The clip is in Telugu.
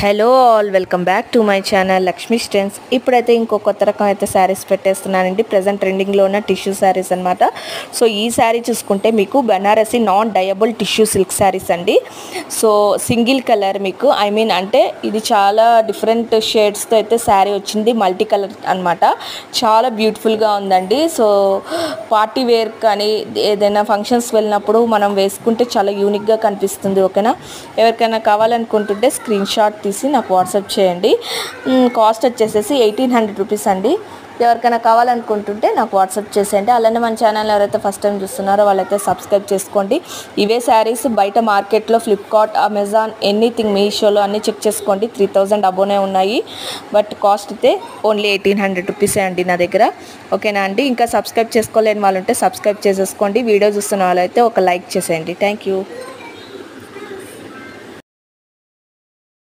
Hello all, welcome back to my channel Lakshmi స్టెన్స్. ఇప్పుడైతే ఇంకో కొత్త రకం అయితే శారీస్ పెట్టేస్తున్నానండి. ప్రజెంట్ ట్రెండింగ్లో ఉన్న టిష్యూ శారీస్ అనమాట. సో ఈ శారీ చూసుకుంటే మీకు బనారసి నాన్ డయబుల్ టిష్యూ సిల్క్ శారీస్ అండి. సో సింగిల్ కలర్ మీకు అంటే ఇది చాలా డిఫరెంట్ షేడ్స్తో అయితే శారీ వచ్చింది. మల్టీ కలర్ అనమాట. చాలా బ్యూటిఫుల్గా ఉందండి. సో పార్టీ వేర్ కానీ ఏదైనా ఫంక్షన్స్ వెళ్ళినప్పుడు మనం వేసుకుంటే చాలా యూనిక్గా కనిపిస్తుంది. ఓకేనా, ఎవరికైనా కావాలనుకుంటుంటే స్క్రీన్ షాట్ తీసి నాకు వాట్సాప్ చేయండి. కాస్ట్ వచ్చేసేసి 1800 రూపీస్ అండి. ఎవరికైనా కావాలనుకుంటుంటే నాకు వాట్సాప్ చేసేయండి. అలానే మన ఛానల్ ఎవరైతే ఫస్ట్ టైం చూస్తున్నారో వాళ్ళైతే సబ్స్క్రైబ్ చేసుకోండి. ఇవే శారీస్ బయట మార్కెట్లో ఫ్లిప్కార్ట్, అమెజాన్, ఎనీథింగ్, మీషోలో అన్నీ చెక్ చేసుకోండి. 3000 అబోనే ఉన్నాయి. బట్ కాస్ట్ అయితే ఓన్లీ 1800 రూపీసే అండి నా దగ్గర. ఓకేనా అండి. ఇంకా సబ్స్క్రైబ్ చేసుకోలేని వాళ్ళు ఉంటే సబ్స్క్రైబ్ చేసేసుకోండి. వీడియో చూస్తున్న వాళ్ళైతే ఒక లైక్ చేసేయండి. Thank you.